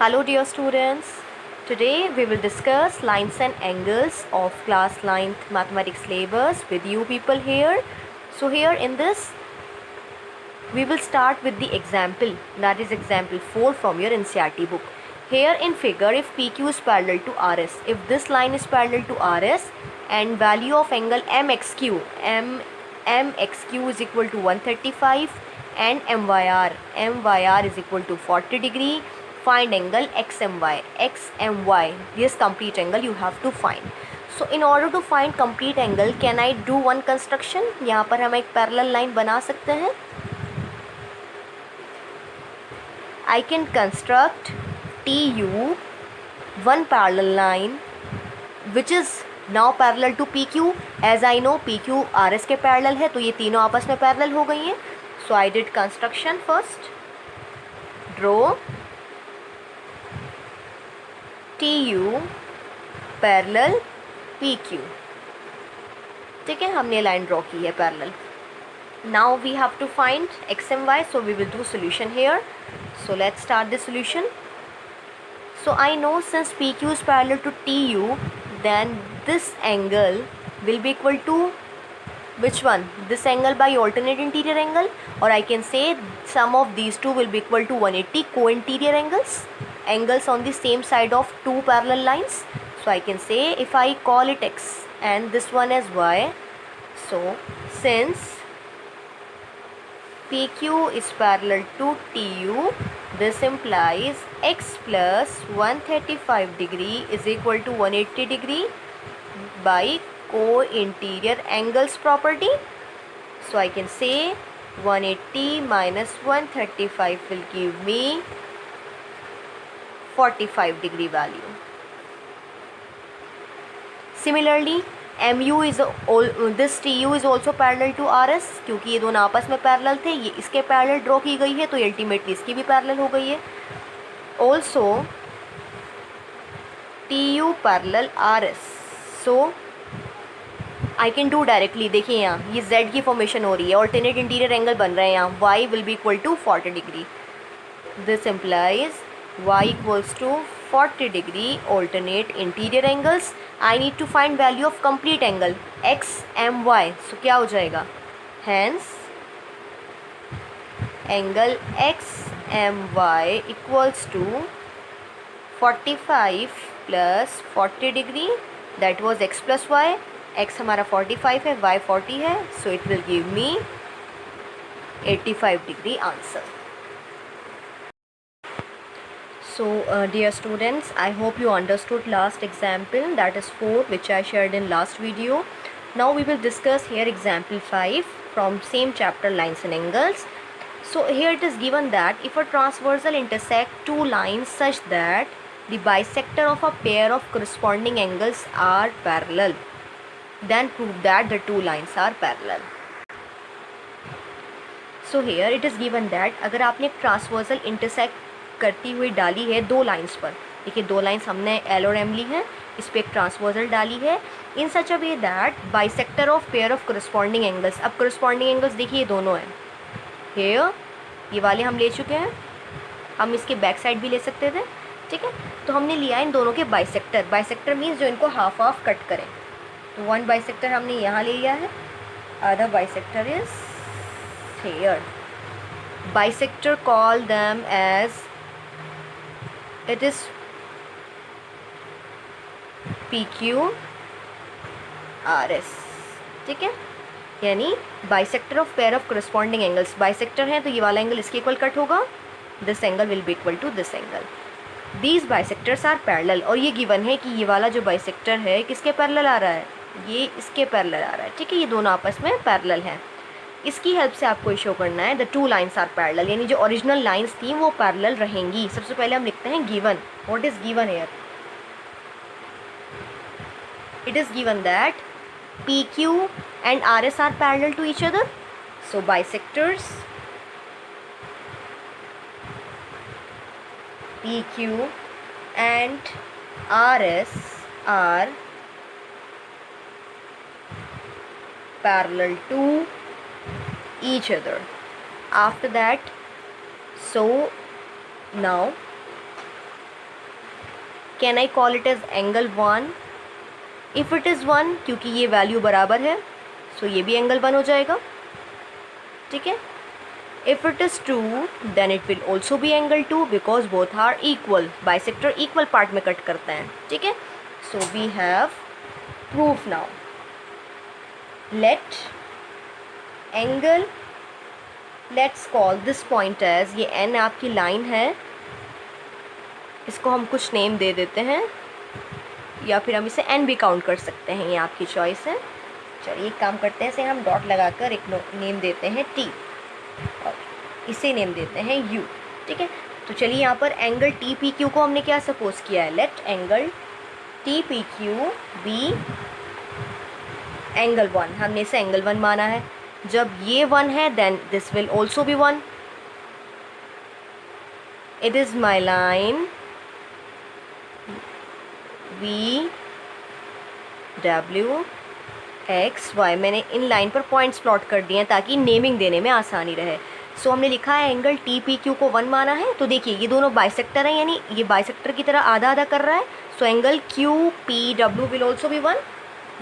Hello dear students, today we will discuss lines and angles of class 9th mathematics syllabus with you people here. So here in this we will start with the example, that is example 4 from your NCERT book. Here in figure, if PQ is parallel to RS, if this line is parallel to RS and value of angle MXQ is equal to 135 and MYR is equal to 40 degree, find angle XMY, this complete angle you have to find. So in order to find complete angle, can I do one construction? यहाँ पर हम एक parallel line बना सकते हैं. I can construct TU, one parallel line which is now parallel to PQ. As I know PQ RS के parallel है, तो ये तीनों आपस में parallel हो गई हैं. So I did construction first. Draw TU parallel PQ. ठीक है, हमने लाइन ड्रॉ की है parallel. Now we have to find x and y, so we will do solution here. So let's start the solution. So I know since PQ is parallel to TU, then this angle will be equal to which one? This angle by alternate interior angle, or I can say sum of these two will be equal to 180 co-interior angles on the same side of two parallel lines. So I can say if I call it x and this one as y, so since PQ is parallel to TU, this implies x plus 135 degree is equal to 180 degree by co-interior angles property. So I can say 180 minus 135 will give me 45 degree value. Similarly, MU is this TU is also parallel to RS, क्योंकि ये दोनों आपस में parallel थे. ये इसके parallel draw की गई है, तो अल्टीमेटली इसकी भी पैरेलल हो गई है. Also TU parallel RS, so I can do directly. देखिए यहाँ ये Z की फॉर्मेशन हो रही है, ऑल्टरनेट इंटीरियर एंगल बन रहे हैं यहाँ. Y will be equal to 40 degree. This implies y equals to 40 degree alternate interior angles. I need to find value of complete angle x m y. So क्या हो जाएगा? Hence angle x m y equals to 45 plus 40 degree, that was x plus y. x हमारा 45 है, y 40 है, so it will give me 85 degree answer. So dear students, I hope you understood last example, that is 4, which I shared in last video. Now we will discuss here example 5 from same chapter, lines and angles. So here it is given that if a transversal intersect two lines such that the bisector of a pair of corresponding angles are parallel, then prove that the two lines are parallel. So here it is given that अगर आपने transversal intersect करती हुई डाली है दो lines पर. देखिए दो लाइंस हमने L और M ली हैं, इस पर एक ट्रांसवर्सल डाली है in such a way that bisector of pair of corresponding angles. अब करस्पॉन्डिंग एंगल्स देखिए ये दोनों हैं. हेयर ये वाले हम ले चुके हैं, हम इसके बैक साइड भी ले सकते थे. ठीक है, तो हमने लिया इन दोनों के बाइसेक्टर. बाइसेक्टर मीन्स जो इनको हाफ हाफ कट करें. तो वन बाइसेक्टर हमने यहाँ ले लिया है, other bisector is here. Bisector call them as it is PQ RS. ठीक है, यानी bisector of pair of corresponding angles. Bisector है तो ये वाला एंगल इसके इक्वल कट होगा, this angle will be equal to this angle. These bisectors are parallel. और ये गिवन है कि ये वाला जो बाइसेक्टर है किसके पैरेलल आ रहा है? ये इसके पैरेलल आ रहा है. ठीक है, ये दोनों आपस में पैरेलल हैं. इसकी हेल्प से आपको ये शो करना है the two lines are parallel, यानी जो ओरिजिनल लाइन्स थी वो पैरेलल रहेंगी. सबसे पहले हम लिखते हैं given. What is given here? It is given that PQ and RS are parallel to each other. So bisectors PQ and RS are parallel to each other. After that, so now can I call it as angle 1? If it is 1, क्योंकि ये value बराबर है, सो ये भी angle 1 हो जाएगा, ठीक है। If it is 2 then it will also be angle 2 because both are equal, bisector equal part में कट करते हैं, ठीक है। So we have proof now. Let angle, let's call this point as, ये एन आपकी लाइन है, इसको हम कुछ नेम दे देते हैं, या फिर हम इसे एन भी काउंट कर सकते हैं, ये आपकी चॉइस है। चलिए एक काम करते हैं, इसे हम डॉट लगाकर एक नेम देते हैं टी, और इसे नेम देते हैं यू, ठीक है। तो चलिए यहाँ पर एंगल टी पी क्यू को हमने क्या सपोज किया है, let angle T P Q be angle 1, हमने इसे एंगल 1 माना है। जब ये 1 है then this will also be 1। It is my line V W X Y, मैंने इन लाइन पर पॉइंट्स प्लॉट कर दिए हैं ताकि नेमिंग देने में आसानी रहे। सो हमने लिखा है एंगल टी पी क्यू को 1 माना है, तो देखिए ये दोनों बाइसेक्टर हैं, यानी ये बाइसेक्टर की तरह आधा आधा कर रहा है। So angle Q P W will also be 1,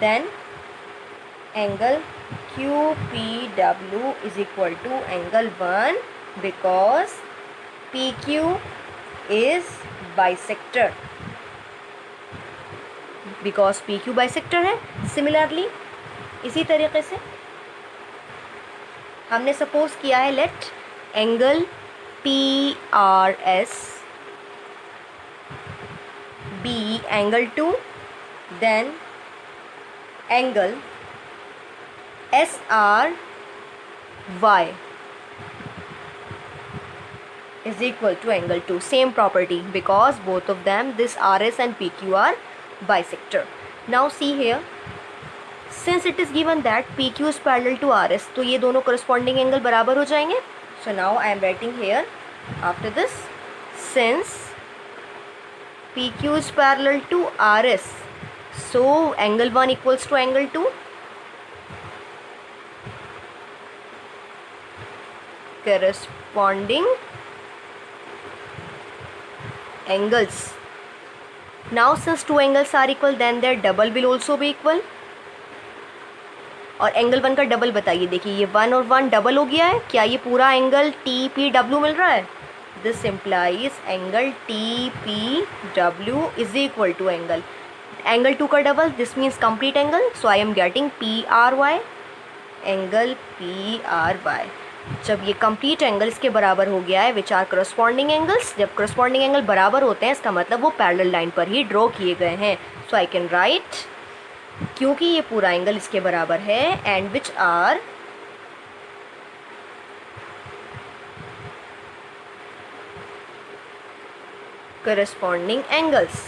then angle Q P W is equal to angle 1 because P Q is bisector, because P Q bisector है। सिमिलरली इसी तरीके से हमने सपोज किया है let angle P R S be angle 2, then angle S R Y is equal to angle 2, same property because both of them, this RS and PQ are bisector. Now see here, since it is given that PQ is parallel to RS, तो ये दोनों corresponding angle बराबर हो जाएंगे। So now I am writing here after this, since PQ is parallel to RS, so angle 1 equals to angle 2, corresponding angles. Now since two angles are equal then their double will also be equal. और angle 1 का double बताइए, देखिए ये 1 और 1 double हो गया है, क्या ये पूरा एंगल टी पी डब्ल्यू मिल रहा है? This implies angle T P W is equal to angle 2 का double, this means complete angle. So I am getting P R Y, angle P R Y. जब ये कंप्लीट एंगल इसके बराबर हो गया है, विच आर करस्पॉन्डिंग एंगल्स, जब corresponding angle बराबर होते हैं इसका मतलब वो पैरेलल लाइन पर ही ड्रॉ किए गए हैं। सो आई कैन राइट, क्योंकि ये पूरा एंगल इसके बराबर है, and which are corresponding angles,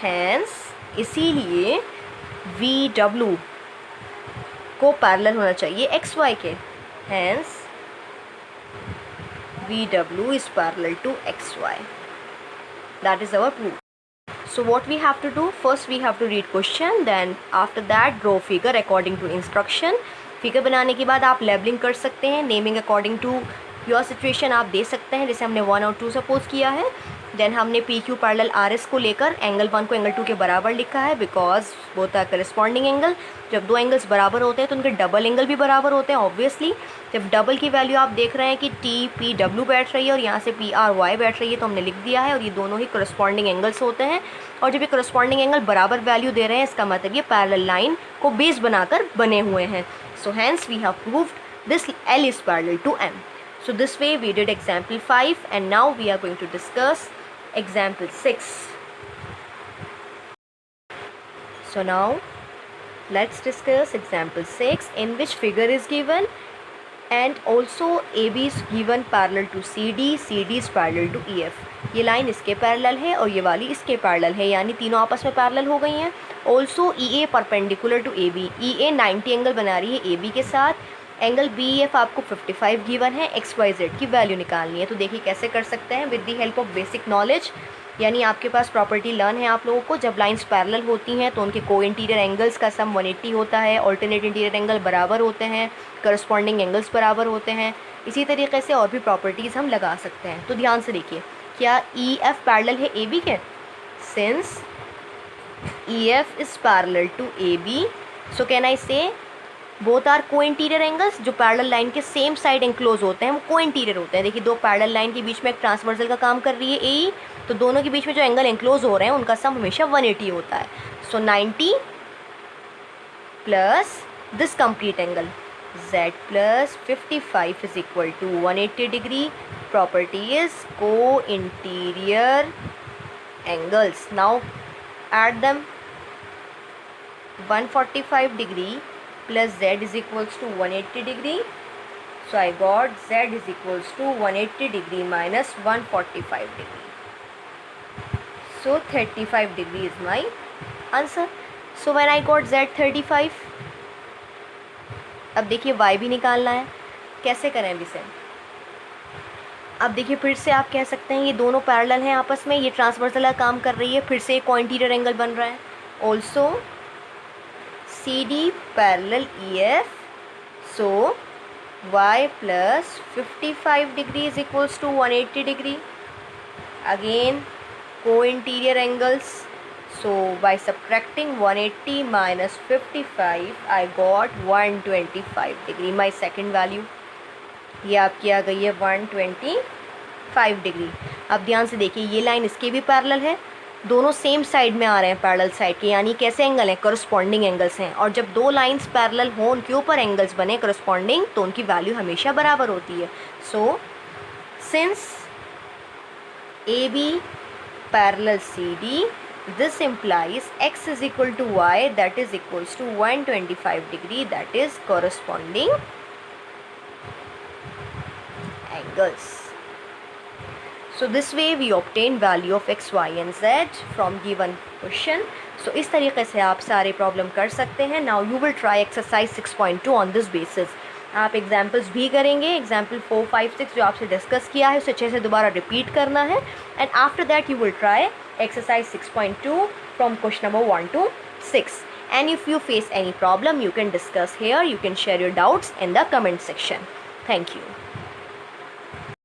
hence इसीलिए वी डब्ल्यू को पैरेलल होना चाहिए एक्स वाई के, hence VW is parallel to XY. That is our proof. So what we have to do? First we have to read question, then after that draw figure according to instruction. Figure बनाने के बाद आप labelling कर सकते हैं, naming according to your situation आप दे सकते हैं, जैसे हमने 1 और 2 सपोज किया है। देन हमने P Q parallel R S को लेकर एंगल 1 को एंगल 2 के बराबर लिखा है, because both are corresponding angle. जब दो एंगल्स बराबर होते हैं तो उनके डबल एंगल भी बराबर होते हैं ऑब्वियसली। जब डबल की वैल्यू आप देख रहे हैं कि टी पी डब्ल्यू बैठ रही है और यहाँ से पी आर वाई बैठ रही है, तो हमने लिख दिया है, और ये दोनों ही करस्पॉन्डिंग एंगल्स होते हैं। और जब ये करस्पॉन्डिंग एंगल बराबर वैल्यू दे रहे हैं, इसका मतलब ये पैरेलल लाइन को बेस बनाकर बने हुए हैं। So hence we have proved this L is parallel to M. So this way we did example 5, and now we are going to discuss example 6. So now let's discuss example 6, in which figure is given and also AB is given parallel to CD, CD is parallel to EF. ये line इसके parallel है और ये वाली इसके parallel है, यानी तीनों आपस में पैरेलल हो गई हैं। Also EA perpendicular to AB, EA 90 angle बना रही है AB के साथ। एंगल BF आपको 55 गिवन है, XYZ की वैल्यू निकालनी है। तो देखिए कैसे कर सकते हैं, with the help of basic knowledge, यानी आपके पास प्रॉपर्टी लर्न है आप लोगों को। जब लाइंस पैरेलल होती हैं तो उनके को इंटीरियर एंगल्स का सम 180 होता है, ऑल्टरनेट इंटीरियर एंगल बराबर होते हैं, करस्पॉन्डिंग एंगल्स बराबर होते हैं। इसी तरीके से और भी प्रॉपर्टीज़ हम लगा सकते हैं। तो ध्यान से देखिए, क्या EF पैरेलल है AB के? Since EF is parallel to AB. So can I say both are co-interior angles? जो पैरेलल लाइन के सेम साइड एंक्लोज होते हैं वो को-इंटीरियर होते हैं. देखिए दो पैरेलल लाइन के बीच में एक ट्रांसवर्सल का काम कर रही है AE, तो दोनों के बीच में जो एंगल एंक्लोज हो रहे हैं उनका सम हमेशा 180 होता है. सो 90 plus this complete angle Z plus 55 is equal to 180 degree. Property is co-interior angles. Now add them. 145 degree plus Z is equals to 180 degree. So I got Z is equals to 180 degree minus 145 degree. So 35 degree is my answer. So when I got Z 35, अब देखिए y भी निकालना है. कैसे करें अभी से? अब देखिए फिर से आप कह सकते हैं ये दोनों पैरेलल हैं आपस में, ये ट्रांसवर्सल का काम कर रही है, फिर से एक को-इंटीरियर एंगल बन रहा है. Also CD parallel EF, so y plus 55 degree is equals to 180 degree. Again co-interior angles. So by subtracting 180 minus 55, I got 125 degree. My second value. ये आपकी आ गई है 125 डिग्री. अब ध्यान से देखिए ये लाइन इसके भी पैरेलल है, दोनों सेम साइड में आ रहे हैं पैरेलल साइड के, यानी कैसे एंगल हैं? करस्पॉन्डिंग एंगल्स हैं. और जब दो लाइंस पैरेलल हों उनके ऊपर एंगल्स बने करस्पॉन्डिंग तो उनकी वैल्यू हमेशा बराबर होती है. So since AB parallel CD, this implies x is equal to y, that is equals to 125 degree, that is corresponding angles. So this way we obtain value of x, y and z from given question. So इस तरीके से आप सारे problem कर सकते हैं. Now you will try exercise 6.2 on this basis. आप examples भी करेंगे. एग्जाम्पल 4, 5, 6 जो आपसे डिस्कस किया है उसे अच्छे से दोबारा रिपीट करना है. And after that you will try exercise 6.2 from question number 1 to 6. And if you face any problem you can discuss here, you can share your doubts in the comment section. Thank you.